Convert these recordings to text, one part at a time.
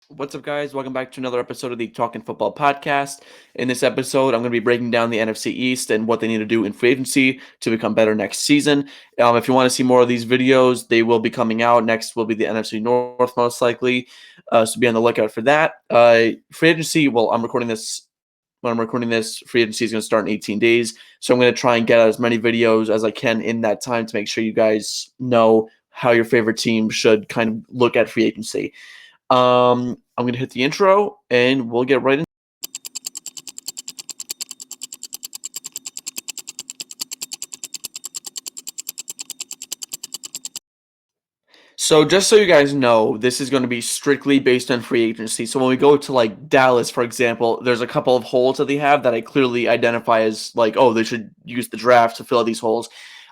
What's up, guys? Welcome back to another episode of the Talkin Football podcast. In this episode, I'm going to be breaking down the NFC East and what they need to do in free agency to become better next season. If you want to see more of these videos, they will be coming out. Next will be the NFC North, most likely. So be on the lookout for that. Free agency, well, I'm recording this. When I'm recording this, free agency is going to start in 18 days. So I'm going to try and get out as many videos as I can in that time to make sure you guys know how your favorite team should kind of look at free agency. I'm going to hit the intro and we'll get right in. So just so you guys know, this is going to be strictly based on free agency. So when we go to like Dallas, for example, there's a couple of holes that they have that I clearly identify as like, oh, they should use the draft to fill out these holes.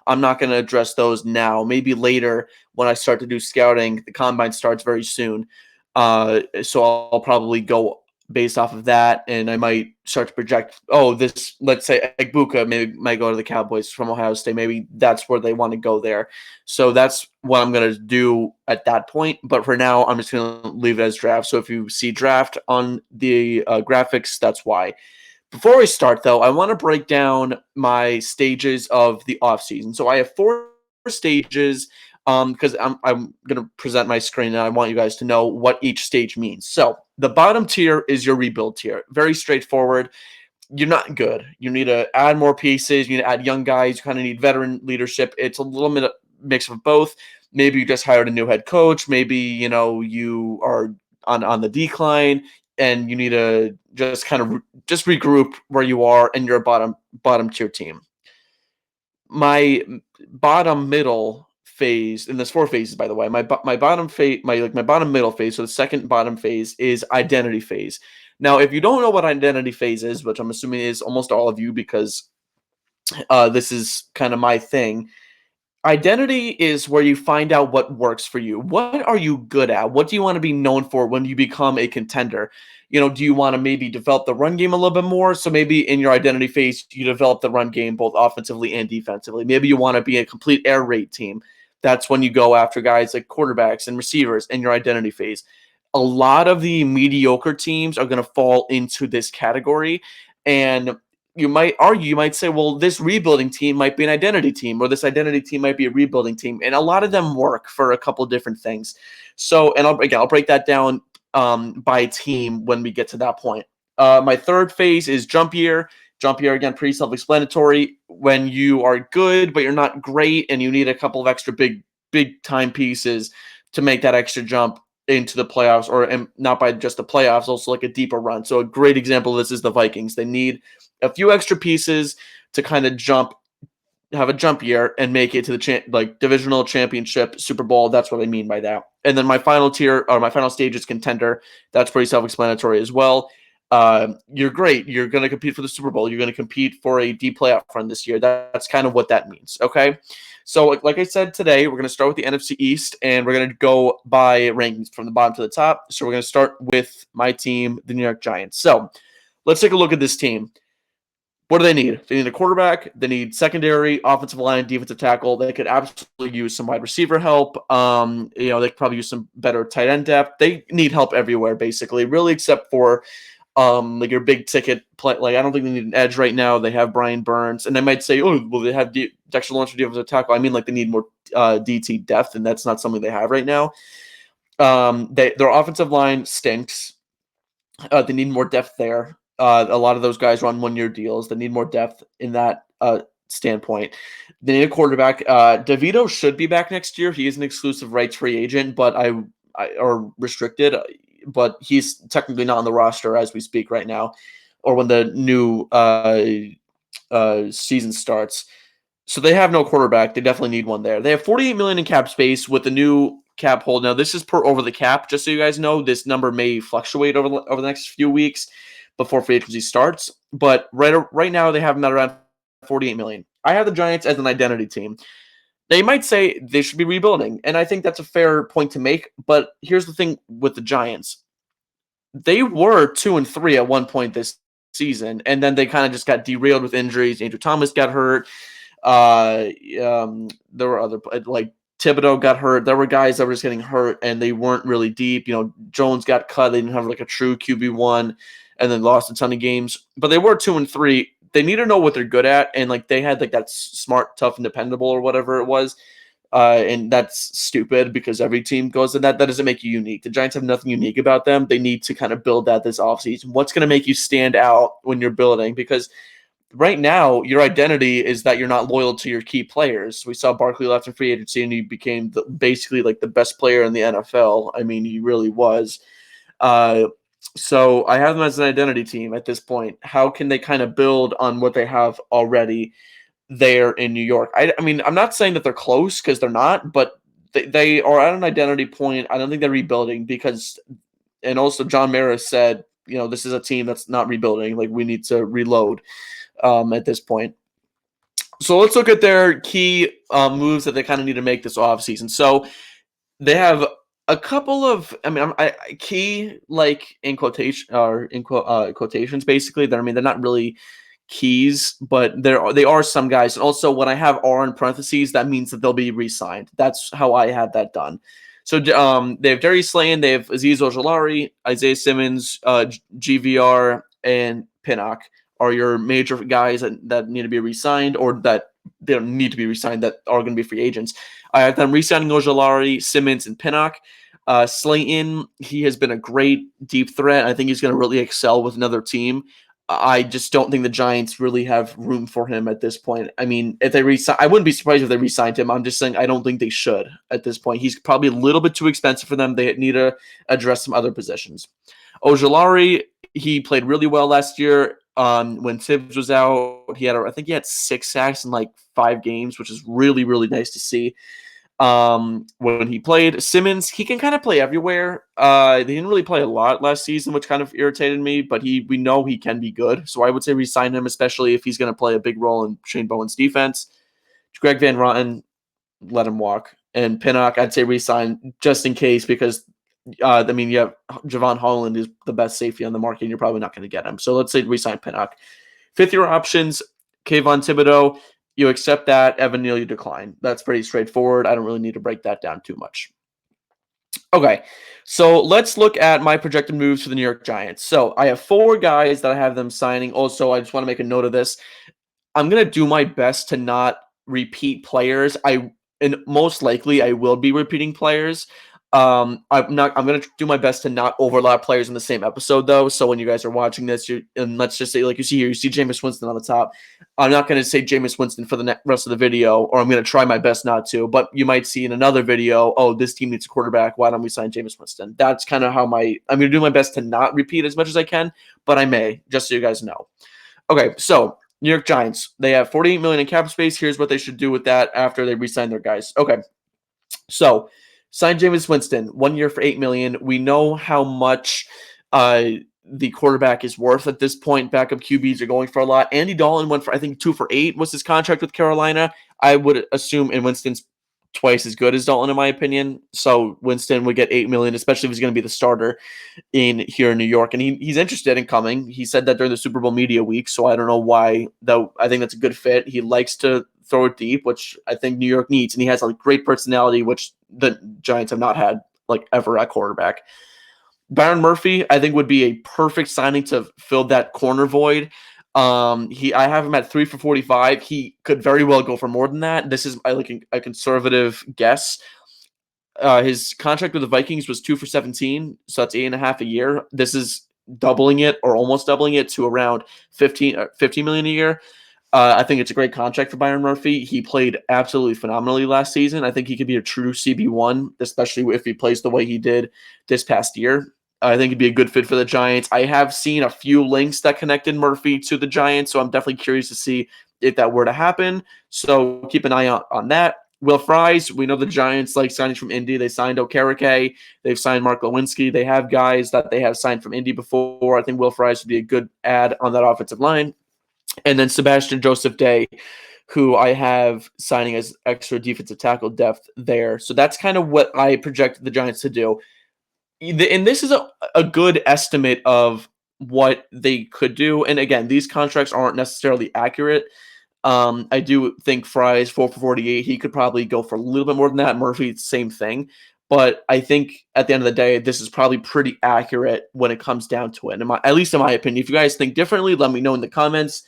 I'm not going to address those now. Maybe later when I start to do scouting. The combine starts very soon. So I'll probably go based off of that, and I might start to project. Oh, this, let's say Egbuka maybe might go to the Cowboys from Ohio State. Maybe that's where they want to go there. So that's what I'm gonna do at that point. But for now, I'm just gonna leave it as draft. So if you see draft on the graphics, that's why. Before we start, though, I want to break down my stages of the offseason. So I have four stages because I'm going to present my screen and I want you guys to know what each stage means. So the bottom tier is your rebuild tier. Very straightforward. You're not good. You need to add more pieces. You need to add young guys. You kind of need veteran leadership. It's a little bit of mix of both. Maybe you just hired a new head coach. Maybe, you are on the decline and you need to just kind of just regroup where you are and you're a bottom tier team. My bottom middle phase, and there's four phases, by the way. My bottom phase, my bottom middle phase, so the second bottom phase is identity phase. Now, if you don't know what identity phase is, which I'm assuming is almost all of you because this is kind of my thing. Identity is where you find out what works for you. What are you good at? What do you want to be known for when you become a contender? Do you want to maybe develop the run game a little bit more? So maybe in your identity phase, you develop the run game both offensively and defensively. Maybe you want to be a complete air raid team. That's when you go after guys like quarterbacks and receivers in your identity phase. A lot of the mediocre teams are going to fall into this category. And you might say, well, this rebuilding team might be an identity team, or this identity team might be a rebuilding team. And a lot of them work for a couple different things. So, and I'll break that down by team when we get to that point. My third phase is jump year. Jump year, again, pretty self-explanatory. When you are good, but you're not great, and you need a couple of extra big time pieces to make that extra jump into the playoffs, or not by just the playoffs, also like a deeper run. So a great example of this is the Vikings. They need a few extra pieces to kind of have a jump year and make it to the divisional championship, Super Bowl. That's what I mean by that. And then my final tier, or my final stage, is contender. That's pretty self-explanatory as well. You're great. You're going to compete for the Super Bowl. You're going to compete for a deep playoff run this year. That's kind of what that means. Okay. So, like I said today, we're going to start with the NFC East, and we're going to go by rankings from the bottom to the top. So we're going to start with my team, the New York Giants. So let's take a look at this team. What do they need? They need a quarterback. They need secondary, offensive line, defensive tackle. They could absolutely use some wide receiver help. They could probably use some better tight end depth. They need help everywhere, basically, really, except for like your big ticket play. Like, I don't think they need an edge right now. They have Brian Burns, and they might say, oh, well, they have Dexter Lawrence for defensive tackle. I mean, like, they need more DT depth, and that's not something they have right now. Their offensive line stinks. They need more depth there. A lot of those guys are on one-year deals. They need more depth in that standpoint. They need a quarterback. DeVito should be back next year. He is an exclusive rights free agent, but or restricted, but he's technically not on the roster as we speak right now, or when the new season starts. So they have no quarterback. They definitely need one there. They have $48 million in cap space with the new cap hold. Now, this is per over the cap. Just so you guys know, this number may fluctuate over the next few weeks before free agency starts. But right now, they have them at around $48 million. I have the Giants as an identity team. They might say they should be rebuilding, and I think that's a fair point to make. But here's the thing with the Giants. They were 2-3 at one point this season, and then they kind of just got derailed with injuries. Andrew Thomas got hurt. There were other, like, Thibodeau got hurt. There were guys that were just getting hurt and they weren't really deep. Jones got cut. They didn't have like a true QB1 and then lost a ton of games. But they were 2-3. They need to know what they're good at. And like they had like that smart, tough, and dependable or whatever it was. And that's stupid because every team goes to that. That doesn't make you unique. The Giants have nothing unique about them. They need to kind of build that this offseason. What's going to make you stand out when you're building? Because right now, your identity is that you're not loyal to your key players. We saw Barkley left in free agency, and he became basically like the best player in the NFL. I mean, he really was. So I have them as an identity team at this point. How can they kind of build on what they have already there in New York? I mean, I'm not saying that they're close because they're not, but they are at an identity point. I don't think they're rebuilding because, and also John Mara said, this is a team that's not rebuilding. Like we need to reload at this point. So let's look at their key moves that they kind of need to make this offseason. So they have a couple of, key like in quotation or in quotations basically. That they're not really keys, but they are some guys. And also, when I have R in parentheses, that means that they'll be re-signed. That's how I had that done. So they have Darius Slayton, they have Azeez Ojulari, Isaiah Simmons, GVR, and Pinnock are your major guys that need to be re-signed or that they don't need to be re-signed that are going to be free agents. I have them re-signing Ojulari, Simmons, and Pinnock. Slayton, he has been a great deep threat. I think he's going to really excel with another team. I just don't think the Giants really have room for him at this point. I mean, if they resign, I wouldn't be surprised if they re-signed him. I'm just saying I don't think they should at this point. He's probably a little bit too expensive for them. They need to address some other positions. Ojulari, he played really well last year. When Tibbs was out, I think he had 6 sacks in like 5 games, which is really, really nice to see. When he played Simmons, he can kind of play everywhere. They didn't really play a lot last season, which kind of irritated me, but we know he can be good. So I would say re-sign him, especially if he's going to play a big role in Shane Bowen's defense. Greg Van Roten, let him walk. And Pinnock, I'd say re-sign just in case because, you have Javon Holland is the best safety on the market, and you're probably not going to get him. So let's say re-sign Pinnock. 5th-year options, Kayvon Thibodeau. You accept that. Evan Neal, you decline. That's pretty straightforward. I don't really need to break that down too much. Okay, so let's look at my projected moves for the New York Giants. So I have 4 guys that I have them signing. Also, I just want to make a note of this. I'm going to do my best to not repeat players. And most likely I will be repeating players. I'm going to do my best to not overlap players in the same episode though. So when you guys are watching this, and let's just say, like you see here, you see Jameis Winston on the top. I'm not going to say Jameis Winston for the rest of the video, or I'm going to try my best not to, but you might see in another video, oh, this team needs a quarterback. Why don't we sign Jameis Winston? That's kind of how I'm going to do my best to not repeat as much as I can, but I may, just so you guys know. Okay. So New York Giants, they have $48 million in cap space. Here's what they should do with that after they re-sign their guys. Okay. So sign Jameis Winston, 1 year for $8 million. We know how much the quarterback is worth at this point. Backup QBs are going for a lot. Andy Dalton went for, I think, 2 for $8 was his contract with Carolina. I would assume, and Winston's twice as good as Dalton, in my opinion. So Winston would get $8 million, especially if he's going to be the starter here in New York. And he's interested in coming. He said that during the Super Bowl media week. So I don't know why, though. I think that's a good fit. He likes to throw it deep, which I think New York needs. And he has a great personality, which the Giants have not had like ever at quarterback. Byron Murphy, I think, would be a perfect signing to fill that corner void. I have him at 3 for 45. He could very well go for more than that. This is a conservative guess. His contract with the Vikings was 2 for 17, so that's 8.5 a year. This is doubling it or almost doubling it to around 15 million a year. I think it's a great contract for Byron Murphy. He played absolutely phenomenally last season. I think he could be a true CB1, especially if he plays the way he did this past year. I think he'd be a good fit for the Giants. I have seen a few links that connected Murphy to the Giants, so I'm definitely curious to see if that were to happen. So keep an eye out on that. Will Fries, we know the Giants like signings from Indy. They signed Okereke. They've signed Mark Lewinsky. They have guys that they have signed from Indy before. I think Will Fries would be a good add on that offensive line. And then Sebastian Joseph Day, who I have signing as extra defensive tackle depth there. So that's kind of what I projected the Giants to do. And this is a good estimate of what they could do. And again, these contracts aren't necessarily accurate. I do think Fry's 4 for 48. He could probably go for a little bit more than that. Murphy, same thing. But I think at the end of the day, this is probably pretty accurate when it comes down to it. At least in my opinion. If you guys think differently, let me know in the comments.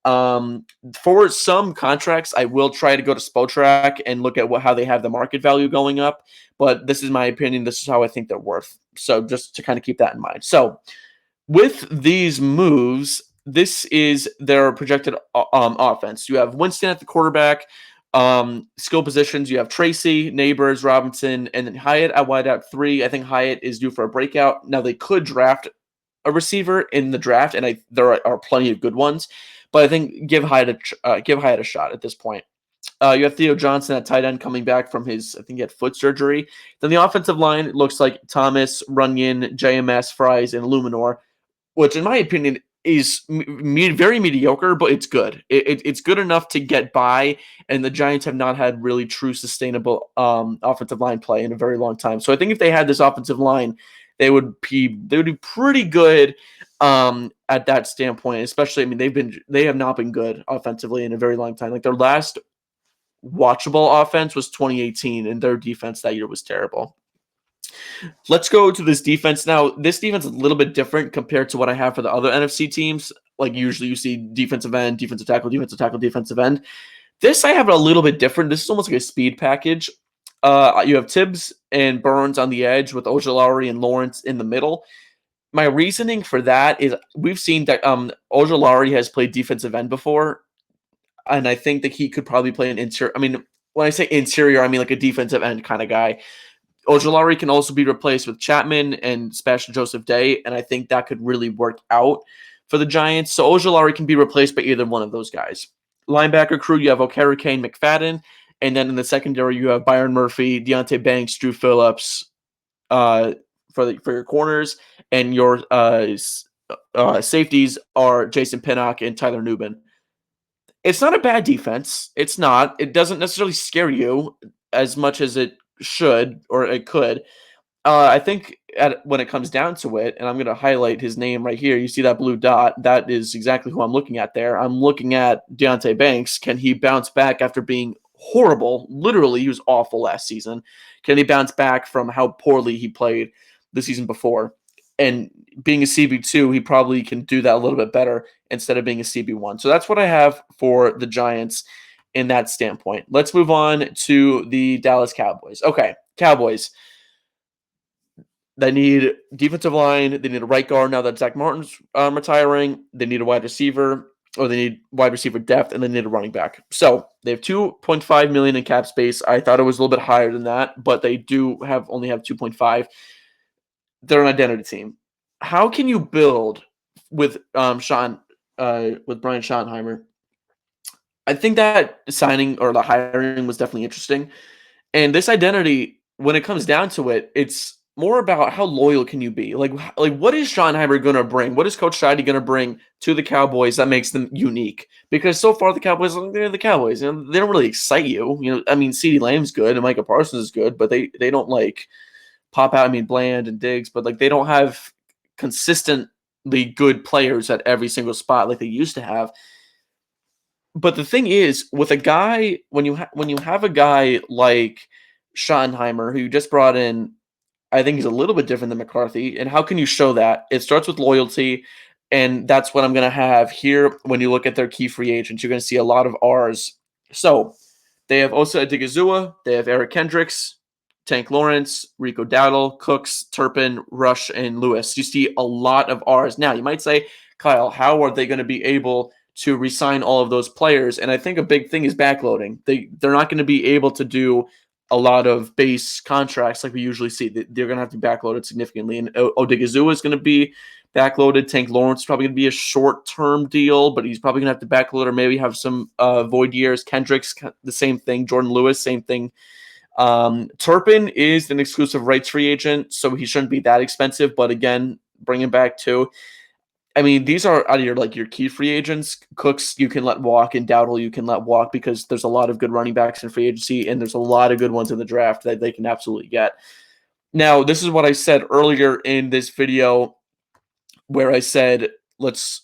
Um, for some contracts, I will try to go to Spotrac and look at how they have the market value going up. But this is my opinion. This is how I think they're worth. So just to kind of keep that in mind. So with these moves, this is their projected offense. You have Winston at the quarterback. Skill positions, you have Tracy, Neighbors, Robinson, and then Hyatt at wide out 3. I think Hyatt is due for a breakout. Now, they could draft a receiver in the draft, and there are plenty of good ones. But I think give Hyatt a shot at this point. You have Theo Johnson at tight end coming back from his, I think he had foot surgery. Then the offensive line looks like Thomas, Runyon, JMS, Fries, and Luminor, which in my opinion is very mediocre, but it's good. It's good enough to get by, and the Giants have not had really true sustainable offensive line play in a very long time. So I think if they had this offensive line, they would be pretty good at that standpoint. Especially, I mean, they have not been good offensively in a very long time. Like their last watchable offense was 2018, and their defense that year was terrible. Let's go to this defense now. This defense is a little bit different compared to what I have for the other NFC teams. Like usually you see defensive end, defensive tackle, defensive end. This I have a little bit different. This is almost like a speed package. You have Tibbs and Burns on the edge with Ojulari and Lawrence in the middle. My reasoning for that is we've seen that Ojulari has played defensive end before, and I think that he could probably play an interior. I mean, when I say interior, I mean like a defensive end kind of guy. Ojulari can also be replaced with Chapman and Sebastian Joseph Day, and I think that could really work out for the Giants. So Ojulari can be replaced by either one of those guys. Linebacker crew, you have O'Kerry, Kane, McFadden, and then in the secondary, you have Byron Murphy, Deontay Banks, Drew Phillips for your corners, and your safeties are Jason Pinnock and Tyler Nubin. It's not a bad defense. It's not. It doesn't necessarily scare you as much as it should or it could. I think when it comes down to it, and I'm going to highlight his name right here. You see that blue dot? That is exactly who I'm looking at there. I'm looking at Deontay Banks. Can he bounce back after being horrible? Literally, he was awful last season. Can he bounce back from how poorly he played the season before? And being a CB2, he probably can do that a little bit better instead of being a CB1. So that's what I have for the Giants in that standpoint. Let's move on to the Dallas Cowboys. Okay, Cowboys. They need defensive line. They need a right guard now that Zach Martin's retiring. They need a wide receiver, or they need wide receiver depth, and they need a running back. So they have $2.5 million in cap space. I thought it was a little bit higher than that, but they do only have 2.5. They're an identity team. How can you build with Brian Schottenheimer? I think that signing or the hiring was definitely interesting. And this identity, when it comes down to it, it's more about how loyal can you be? Like what is Schottenheimer going to bring? What is Coach Scheide going to bring to the Cowboys that makes them unique? Because so far the Cowboys, they're the Cowboys. They don't really excite you. I mean, CeeDee Lamb's good and Micah Parsons is good, but they don't like pop out. I mean, Bland and Diggs, but like they don't have consistently good players at every single spot like they used to have. But the thing is, with a guy, when you have a guy like Schottenheimer, who you just brought in, I think he's a little bit different than McCarthy. And how can you show that? It starts with loyalty, and that's what I'm going to have here when you look at their key free agents. You're going to see a lot of R's. So they have Osa Odigizua, they have Eric Kendricks, Tank Lawrence, Rico Dowdle, Cooks, Turpin, Rush, and Lewis. You see a lot of R's. Now, you might say, Kyle, how are they going to be able to re-sign all of those players? And I think a big thing is backloading. They're not going to be able to do a lot of base contracts like we usually see. They're going to have to be backloaded significantly. And Odigizua is going to be backloaded. Tank Lawrence is probably going to be a short-term deal, but he's probably going to have to backload or maybe have some void years. Kendricks, the same thing. Jordan Lewis, same thing. Turpin is an exclusive rights free agent, so he shouldn't be that expensive. But again, bring him back too. I mean, these are out of your key free agents. Cooks you can let walk, and Dowdle you can let walk because there's a lot of good running backs in free agency, and there's a lot of good ones in the draft that they can absolutely get. Now, this is what I said earlier in this video, where I said let's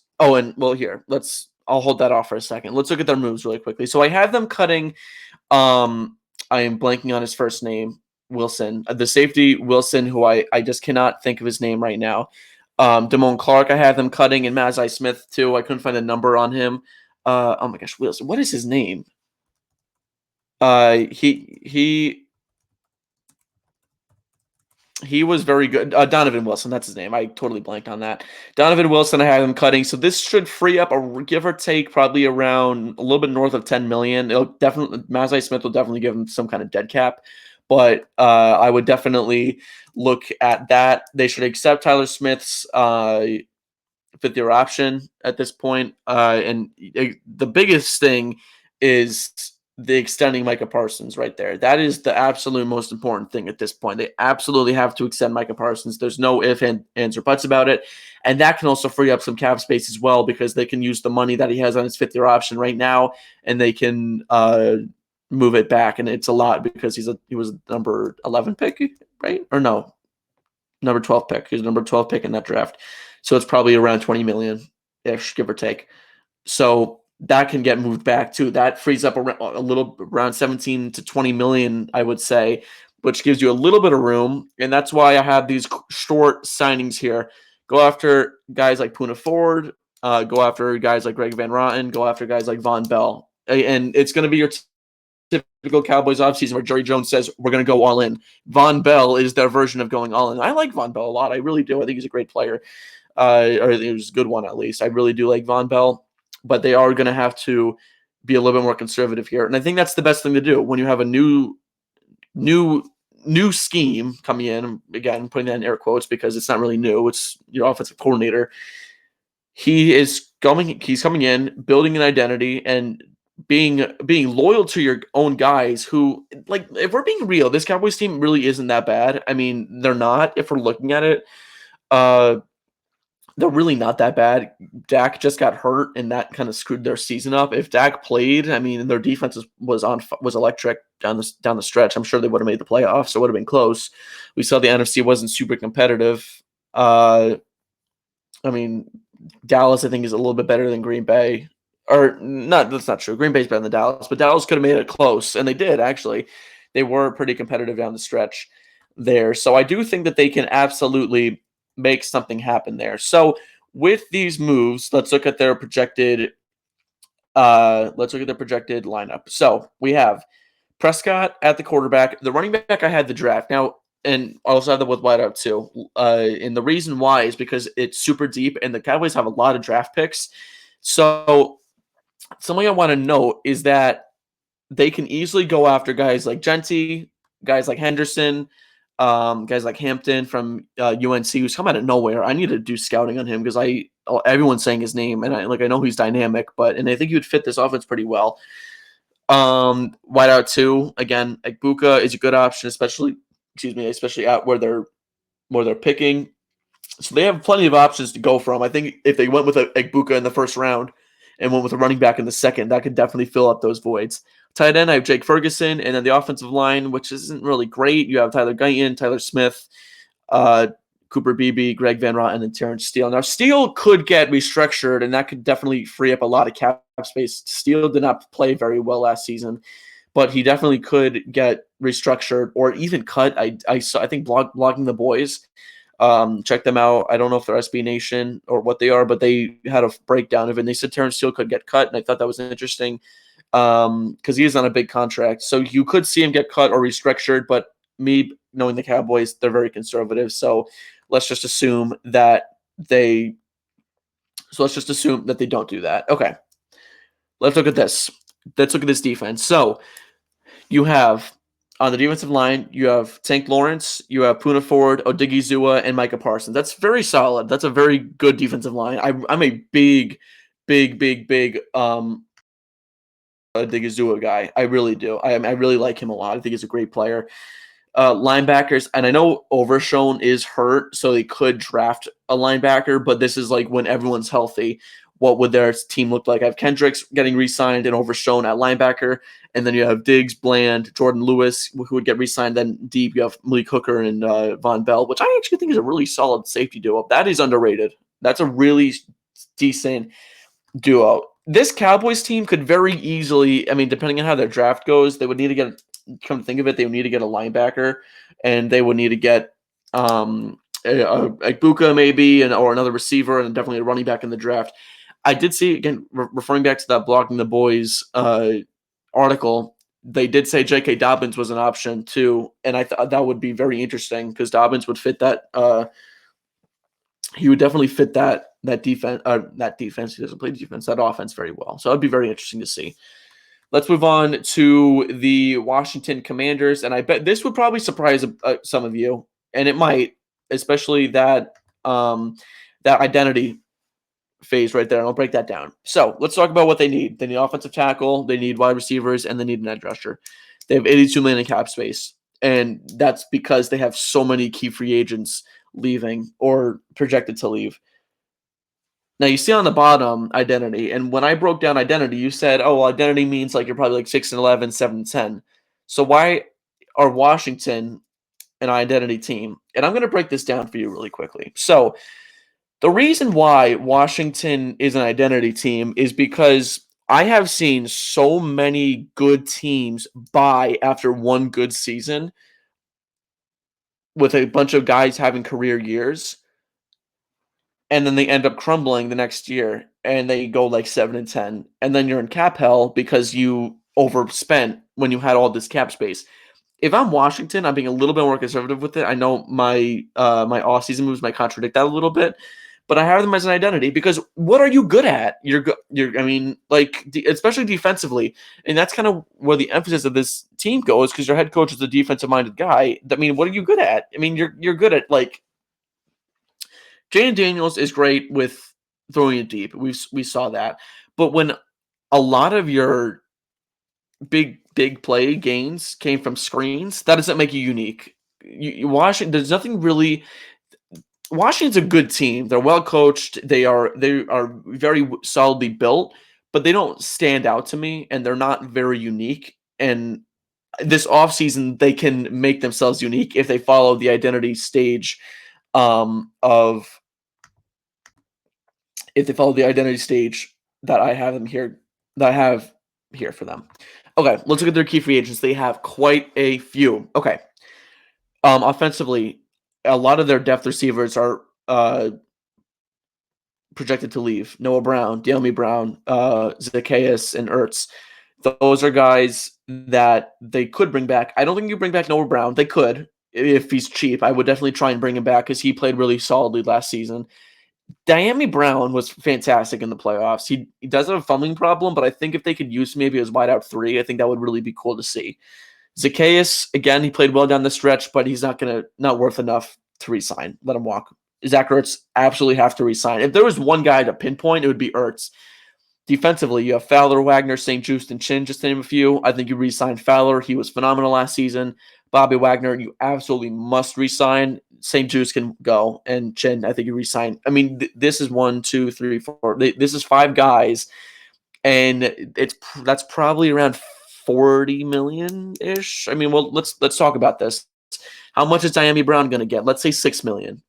I'll hold that off for a second. Let's look at their moves really quickly. So I have them cutting. Um, I am blanking on his first name. Wilson, the safety Wilson, who I just cannot think of his name right now. Damone Clark, I have them cutting, and Mazai Smith too. I couldn't find a number on him. Oh my gosh, Wilson. What is his name? He He was very good. Donovan Wilson, that's his name. I totally blanked on that. Donovan Wilson, I have him cutting. So this should free up give or take probably around a little bit north of 10 million. It'll definitely Mazai Smith will definitely give him some kind of dead cap. But I would definitely look at that. They should accept Tyler Smith's fifth-year option at this point. And the biggest thing is the extending Micah Parsons right there. That is the absolute most important thing at this point. They absolutely have to extend Micah Parsons. There's no if, ands, or buts about it. And that can also free up some cap space as well because they can use the money that he has on his fifth-year option right now, and they can move it back. And it's a lot because he was number 11 pick, right? Or no, number 12 pick. He was number 12 pick in that draft. So it's probably around 20 million-ish, give or take. So that can get moved back too. That frees up around 17 to 20 million, I would say, which gives you a little bit of room. And that's why I have these short signings here. Go after guys like Poona Ford, go after guys like Greg Van Roten, go after guys like Von Bell. And it's going to be your typical Cowboys offseason where Jerry Jones says, we're going to go all in. Von Bell is their version of going all in. I like Von Bell a lot. I really do. I think he's a great player. Or he was a good one at least. I really do like Von Bell. But they are going to have to be a little bit more conservative here. And I think that's the best thing to do when you have a new scheme coming in. Again, putting that in air quotes because it's not really new. It's your offensive coordinator. He's coming in, building an identity and being loyal to your own guys who, like, if we're being real, this Cowboys team really isn't that bad. I mean, they're not if we're looking at it. They're really not that bad. Dak just got hurt, and that kind of screwed their season up. If Dak played, I mean, their defense was electric down the stretch. I'm sure they would have made the playoffs. So it would have been close. We saw the NFC wasn't super competitive. I mean, Dallas, I think, is a little bit better than Green Bay. Or not, that's not true. Green Bay's better than Dallas, but Dallas could have made it close, and they did, actually. They were pretty competitive down the stretch there. So I do think that they can absolutely make something happen there. So with these moves, let's look at their projected lineup. So we have Prescott at the quarterback. The running back, I had the draft. Now, and I also have that with wideout too. And the reason why is because it's super deep and the Cowboys have a lot of draft picks. So something I want to note is that they can easily go after guys like Genty, guys like Henderson, guys like Hampton from UNC, who's come out of nowhere. I need to do scouting on him because everyone's saying his name, and I know he's dynamic, and I think he would fit this offense pretty well. Wideout too, again, Egbuka is a good option, especially at where they're picking. So they have plenty of options to go from. I think if they went with Egbuka in the first round and went with a running back in the second, that could definitely fill up those voids. Tight end, I have Jake Ferguson, and then the offensive line, which isn't really great. You have Tyler Guyton, Tyler Smith, Cooper Beebe, Greg Van Roten, and Terrence Steele. Now, Steele could get restructured, and that could definitely free up a lot of cap space. Steele did not play very well last season, but he definitely could get restructured or even cut. I think blogging the boys. Check them out. I don't know if they're SB Nation or what they are, but they had a breakdown of it. And they said Terrence Steele could get cut, and I thought that was interesting because he is on a big contract. So you could see him get cut or restructured, but me knowing the Cowboys, they're very conservative. So let's just assume that they don't do that. Okay. Let's look at this. Let's look at this defense. So you have on the defensive line, you have Tank Lawrence, you have Poona Ford, Odigizua, and Micah Parsons. That's very solid. That's a very good defensive line. I'm a big Odigizua guy. I really do. I really like him a lot. I think he's a great player. Linebackers, and I know Overshown is hurt, so they could draft a linebacker, but this is like when everyone's healthy. What would their team look like? I have Kendricks getting re-signed and Overshown at linebacker, and then you have Diggs, Bland, Jordan Lewis, who would get re-signed. Then deep, you have Malik Hooker and Von Bell, which I actually think is a really solid safety duo. That is underrated. That's a really decent duo. this Cowboys team could very easily, I mean, depending on how their draft goes, they would need to get, come to think of it, they would need to get a linebacker, and they would need to get like Buka maybe, and or another receiver, and definitely a running back in the draft. I did see, again, referring back to that Blocking the Boys article, they did say J.K. Dobbins was an option too, and I thought that would be very interesting because Dobbins would fit that. He would definitely fit that defense. That defense. He doesn't play defense. That offense very well. So it'd be very interesting to see. Let's move on to the Washington Commanders, and I bet this would probably surprise some of you, and it might, especially that identity phase right there. And I'll break that down. So let's talk about what they need. They need offensive tackle, they need wide receivers, and they need an edge rusher. They have 82 million in cap space, and that's because they have so many key free agents leaving or projected to leave. Now you see on the bottom identity, and when I broke down identity, you said, "Oh, well, identity means like you're probably like 6-11, 7-10." So why are Washington an identity team? And I'm going to break this down for you really quickly. So the reason why Washington is an identity team is because I have seen so many good teams buy after one good season with a bunch of guys having career years, and then they end up crumbling the next year and they go like 7-10, and then you're in cap hell because you overspent when you had all this cap space. If I'm Washington, I'm being a little bit more conservative with it. I know my off season moves might contradict that a little bit, but I have them as an identity because what are you good at? I mean, like especially defensively, and that's kind of where the emphasis of this team goes because your head coach is a defensive minded guy. I mean, what are you good at? I mean, you're good at like Jaden Daniels is great with throwing it deep. We saw that, but when a lot of your big play gains came from screens, that doesn't make you unique. Washington, there's nothing really. Washington's a good team. They're well coached. They are very solidly built, but they don't stand out to me, and they're not very unique. And this offseason, they can make themselves unique if they follow the identity stage of if they follow the identity stage that I have them here that I have here for them. Okay, let's look at their key free agents. They have quite a few. Okay. Offensively, a lot of their depth receivers are projected to leave. Noah Brown, De'Ami Brown, Zacchaeus, and Ertz. Those are guys that they could bring back. I don't think you bring back Noah Brown. They could if he's cheap. I would definitely try and bring him back because he played really solidly last season. De'Ami Brown was fantastic in the playoffs. He does have a fumbling problem, but I think if they could use maybe as wide out 3, I think that would really be cool to see. Zacchaeus, again, he played well down the stretch, but he's not worth enough to resign. Let him walk. Zach Ertz absolutely have to resign. If there was one guy to pinpoint, it would be Ertz. Defensively, you have Fowler, Wagner, St. Juste, and Chin, just to name a few. I think you re-sign Fowler. He was phenomenal last season. Bobby Wagner, you absolutely must re-sign. St. Juste can go. And Chin, I think you re-sign. I mean, this is 1, 2, 3, 4. This is 5 guys, and that's probably around 40 million ish. I mean, well, let's talk about this. How much is De'Ami Brown going to get? Let's say 6 million.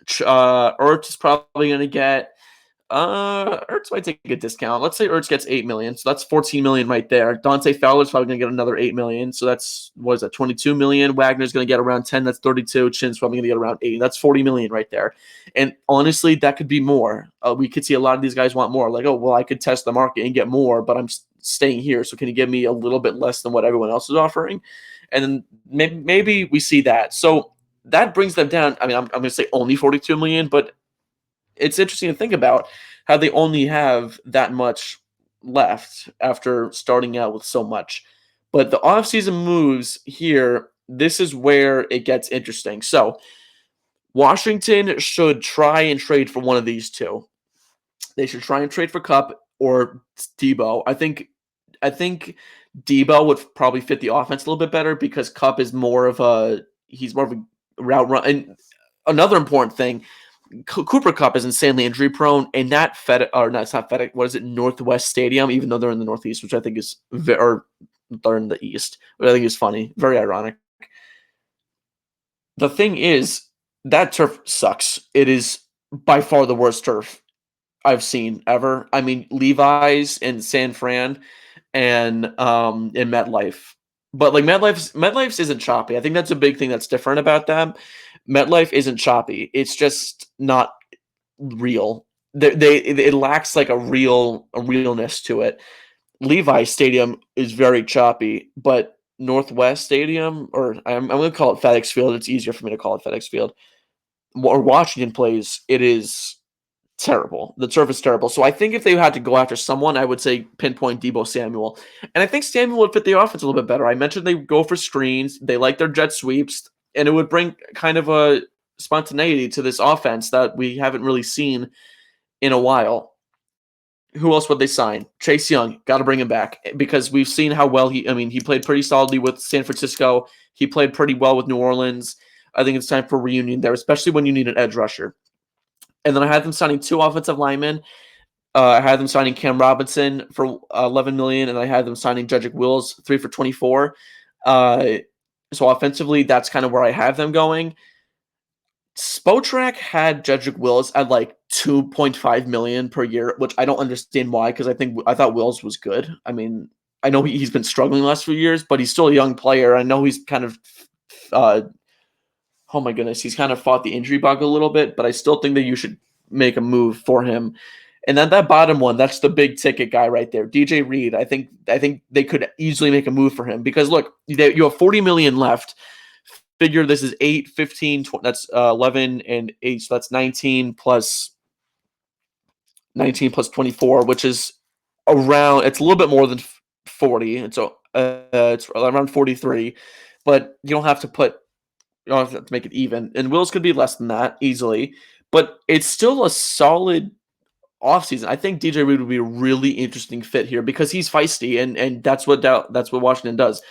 Ertz is probably going to get. Ertz might take a discount. Let's say Ertz gets 8 million, so that's 14 million right there. Dante Fowler's probably going to get another 8 million, so that's 22 million. Wagner's going to get around 10. That's 32. Chin's probably going to get around 8. That's 40 million right there. And honestly, that could be more. We could see a lot of these guys want more. Like, oh, well, I could test the market and get more, but I'm staying here, so can you give me a little bit less than what everyone else is offering? And then maybe we see that. So that brings them down. I mean, I'm going to say only 42 million, but it's interesting to think about how they only have that much left after starting out with so much. But the offseason moves here, this is where it gets interesting. So Washington should try and trade for one of these two. They should try and trade for Cup or Debo. I think Debo would probably fit the offense a little bit better because Cup is more of a route run. And another important thing, Cooper Cup is insanely injury prone, and that it's not FedEx. What is it? Northwest Stadium, even though they're in the Northeast, which I think is or they're in the East, which I think is funny, very ironic. The thing is, that turf sucks. It is by far the worst turf I've seen ever. I mean, Levi's in San Fran and in MetLife. But like MetLife's isn't choppy. I think that's a big thing that's different about them. MetLife isn't choppy. It's just not real. It lacks like a realness to it. Levi Stadium is very choppy, but Northwest Stadium, or I'm going to call it FedEx Field. It's easier for me to call it FedEx Field. Or Washington plays, it is terrible. The turf is terrible. So I think if they had to go after someone, I would say pinpoint Debo Samuel. And I think Samuel would fit the offense a little bit better. I mentioned they go for screens, they like their jet sweeps, and it would bring kind of a spontaneity to this offense that we haven't really seen in a while. Who else would they sign? Chase Young, got to bring him back because we've seen how well he played pretty solidly with San Francisco. He played pretty well with New Orleans. I think it's time for a reunion there, especially when you need an edge rusher. And then I had them signing 2 offensive linemen. I had them signing Cam Robinson for 11 million, and I had them signing Jedrick Wills 3 for 24. So offensively, that's kind of where I have them going. Spotrac had Jedrick Wills at like 2.5 million per year, which I don't understand why, because I thought Wills was good. I mean, I know he's been struggling the last few years, but he's still a young player. I know he's kind of oh my goodness, he's kind of fought the injury bug a little bit, but I still think that you should make a move for him. And then that bottom one, that's the big ticket guy right there, DJ Reed. I think they could easily make a move for him because look, you have 40 million left. Figure this is 8, 15, 20, that's 11 and 8, so that's 19 plus 24, which is around. It's a little bit more than 40, and so it's around 43. But you don't have to put you don't have to make it even. And Wills could be less than that easily, but it's still a solid offseason. I think DJ Reed would be a really interesting fit here because he's feisty, and that's what Washington does.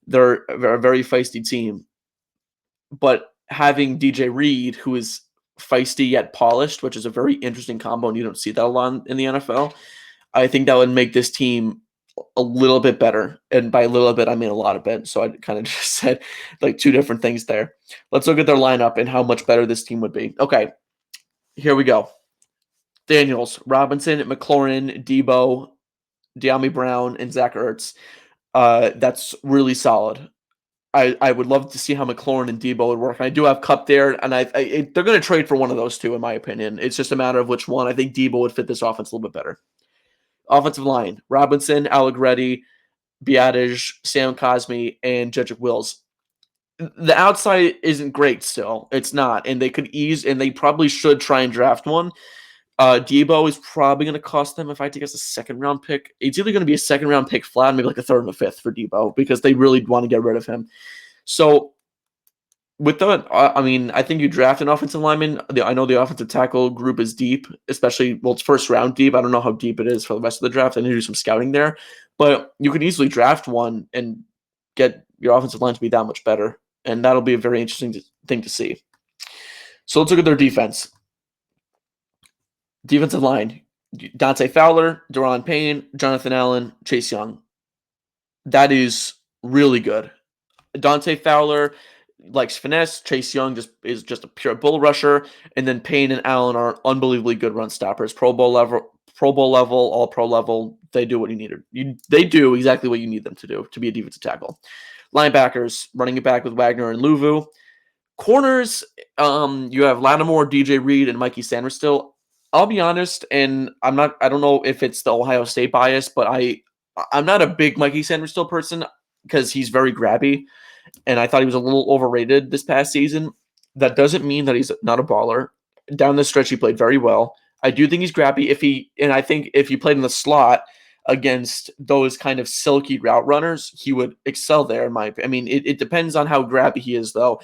They're a very feisty team. But having DJ Reed, who is feisty yet polished, which is a very interesting combo, and you don't see that a lot in the NFL, I think that would make this team a little bit better. And by a little bit, I mean a lot of bit. So I kind of just said like 2 different things there. Let's look at their lineup and how much better this team would be. Okay, here we go. Daniels, Robinson, McLaurin, Debo, De'Ami Brown, and Zach Ertz. That's really solid. I would love to see how McLaurin and Debo would work. I do have Cup there, and they're going to trade for one of those two, in my opinion. It's just a matter of which one. I think Debo would fit this offense a little bit better. Offensive line: Robinson, Allegretti, Biadish, Sam Cosmi, and Jedrick Wills. The outside isn't great still. It's not, and they probably should try and draft one. Debo is probably going to cost them, if I had to guess, a second-round pick. It's either going to be a second-round pick flat, maybe like a third and a fifth for Debo, because they really want to get rid of him. So with that, I mean, I think you draft an offensive lineman. I know the offensive tackle group is deep, especially, well, it's first-round deep. I don't know how deep it is for the rest of the draft. I need to do some scouting there. But you can easily draft one and get your offensive line to be that much better, and that'll be a very interesting thing to see. So let's look at their defense. Defensive line: Dante Fowler, Daron Payne, Jonathan Allen, Chase Young. That is really good. Dante Fowler likes finesse. Chase Young is just a pure bull rusher. And then Payne and Allen are unbelievably good run stoppers. Pro Bowl level, all pro level. They do what you need. They do exactly what you need them to do to be a defensive tackle. Linebackers, running it back with Wagner and Luvu. Corners, you have Lattimore, DJ Reed, and Mikey Sanders still. I'll be honest, and I don't know if it's the Ohio State bias, but I'm not a big Mikey Sanders still person because he's very grabby, and I thought he was a little overrated this past season. That doesn't mean that he's not a baller. Down the stretch, he played very well. I do think he's grabby. I think if he played in the slot against those kind of silky route runners, he would excel there. I mean, it depends on how grabby he is, though.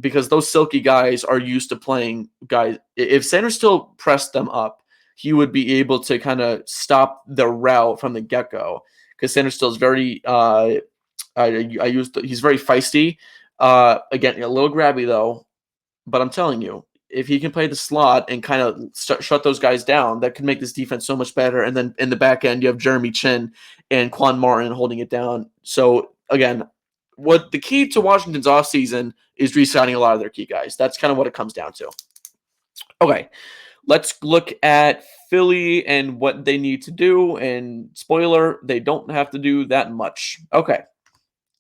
Because those silky guys are used to playing guys. If Sanders still pressed them up, he would be able to kind of stop the route from the get-go. Because Sanders still is very, he's very feisty. Again, a little grabby though. But I'm telling you, if he can play the slot and kind of shut those guys down, that could make this defense so much better. And then in the back end, you have Jeremy Chin and Quan Martin holding it down. So again, what the key to Washington's offseason is re-signing a lot of their key guys. That's kind of what it comes down to. Okay, let's look at Philly and what they need to do. And spoiler, they don't have to do that much. Okay,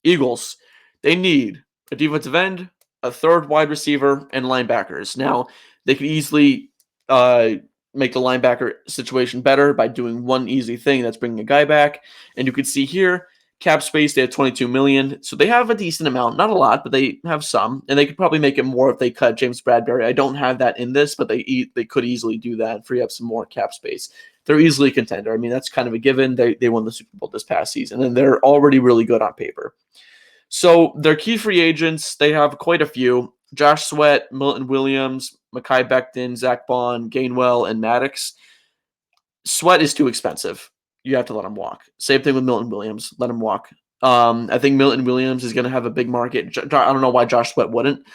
Eagles, they need a defensive end, a third wide receiver, and linebackers. Now, they could easily uh, make the linebacker situation better by doing one easy thing, that's bringing a guy back. And you can see here, cap space, they have 22 million. So they have a decent amount, not a lot, but they have some. And they could probably make it more if they cut James Bradbury. I don't have that in this, but they could easily do that and free up some more cap space. They're easily a contender. I mean, that's kind of a given. They won the Super Bowl this past season, and they're already really good on paper. So their key free agents, they have quite a few. Josh Sweat, Milton Williams, Mekhi Becton, Zach Bond, Gainwell, and Maddox. Sweat is too expensive. You have to let him walk. Same thing with Milton Williams. Let him walk. I think Milton Williams is going to have a big market. I don't know why Josh Sweat wouldn't.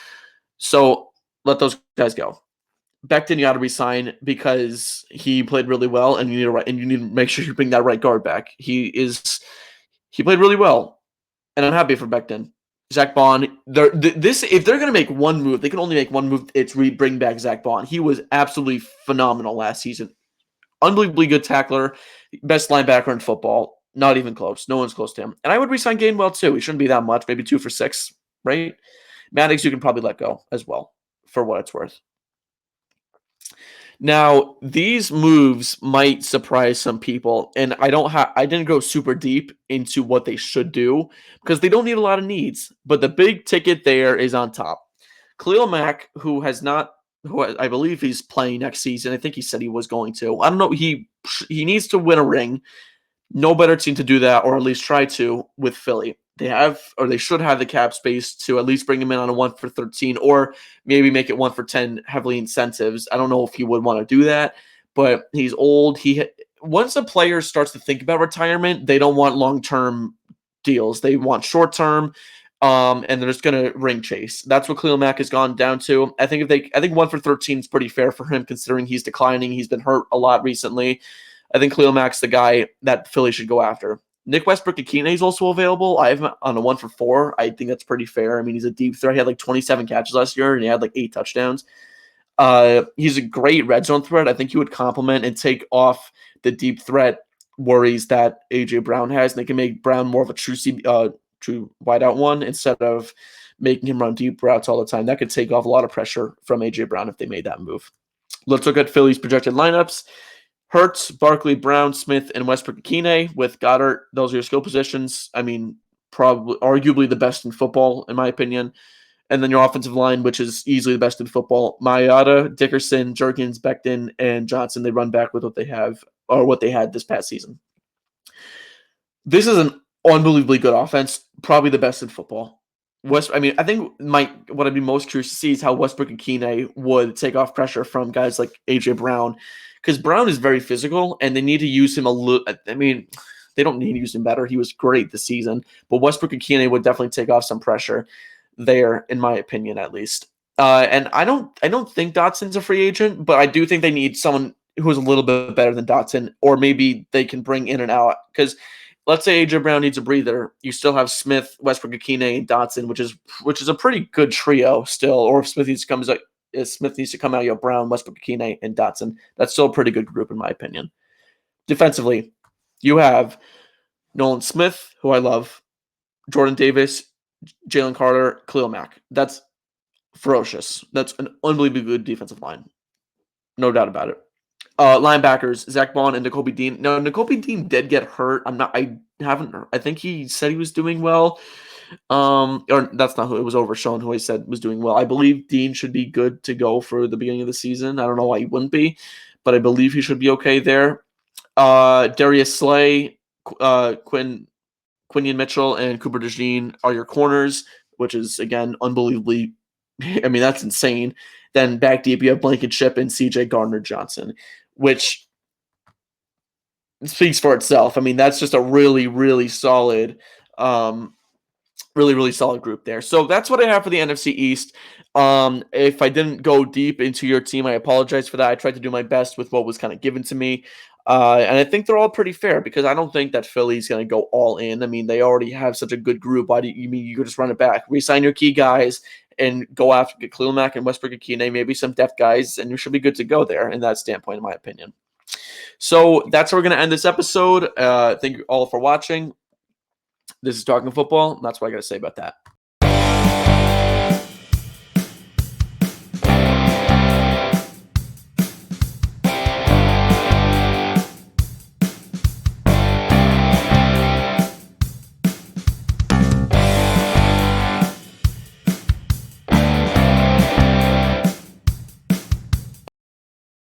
So let those guys go. Becton, you got to resign because he played really well, and you need to make sure you bring that right guard back. He played really well, and I'm happy for Becton. Zach Bond, if they're going to make one move, they can only make one move. It's bring back Zach Bond. He was absolutely phenomenal last season. Unbelievably good tackler, best linebacker in football. Not even close. No one's close to him. And I would resign Gainwell too. He shouldn't be that much. Maybe 2 for 6, right? Maddox, you can probably let go as well, for what it's worth. Now, these moves might surprise some people, and I didn't go super deep into what they should do because they don't need a lot of needs, but the big ticket there is on top. Khalil Mack, I believe he's playing next season. I think he said he was going to. I don't know. He needs to win a ring. No better team to do that, or at least try to, with Philly. They should have the cap space to at least bring him in on a 1 for 13, or maybe make it 1 for 10 heavily incentives. I don't know if he would want to do that, but he's old. Once a player starts to think about retirement, they don't want long-term deals. They want short-term, and they're just going to ring chase. That's what Khalil Mack has gone down to. I think 1 for 13 is pretty fair for him, considering he's declining. He's been hurt a lot recently. I think Khalil Mack's the guy that Philly should go after. Nick Westbrook-Akine is also available. I have him on a 1 for 4. I think that's pretty fair. I mean, he's a deep threat. He had like 27 catches last year, and he had like 8 touchdowns. He's a great red zone threat. I think he would complement and take off the deep threat worries that A.J. Brown has, and they can make Brown more of a true wideout one instead of making him run deep routes all the time. That could take off a lot of pressure from A.J. Brown if they made that move. Let's look at Philly's projected lineups. Hurts, Barkley, Brown, Smith, and Westbrook-Akine with Goddard. Those are your skill positions. I mean, probably arguably the best in football, in my opinion. And then your offensive line, which is easily the best in football. Mailata, Dickerson, Jerkins, Becton, and Johnson. They run back with what they have, or what they had this past season. This is an unbelievably good offense, probably the best in football. I think what I'd be most curious to see is how Westbrook-Akine would take off pressure from guys like A.J. Brown, because Brown is very physical, and they need to use him a little. I mean, they don't need to use him better. He was great this season, but Westbrook-Akine would definitely take off some pressure there, in my opinion, at least. And I don't think Dotson's a free agent, but I do think they need someone who is a little bit better than Dotson, or maybe they can bring in and out. Because let's say A.J. Brown needs a breather, you still have Smith, Westbrook-Akine, and Dotson, which is a pretty good trio still. Or if Smith needs to come out, you have Brown, Westbrook-Akine, and Dotson. That's still a pretty good group, in my opinion. Defensively, you have Nolan Smith, who I love, Jordan Davis, Jalen Carter, Khalil Mack. That's ferocious. That's an unbelievably good defensive line. No doubt about it. Linebackers, Zach Bond and Nakobe Dean. No, Nakobe Dean did get hurt. I think he said he was doing well. Or that's not who it was. Overshown who I said was doing well. I believe Dean should be good to go for the beginning of the season. I don't know why he wouldn't be, but I believe he should be okay there. Darius Slay, Quinion Mitchell, and Cooper DeJean are your corners, which is, again, unbelievably, I mean, that's insane. Then back deep, you have Blankenship and C.J. Gardner-Johnson, which speaks for itself. I mean, that's just a really, really solid, really solid group there. So that's what I have for the NFC East. If I didn't go deep into your team, I apologize for that. I tried to do my best with what was kind of given to me. And I think they're all pretty fair, because I don't think that Philly's going to go all in. I mean, they already have such a good group. Why do you mean you could just run it back? Resign your key guys and go after Khalil Mack and Westbrook Akine, maybe some depth guys, and you should be good to go there in that standpoint, in my opinion. So that's how we're going to end this episode. Thank you all for watching. This is Talking Football, and that's what I got to say about that.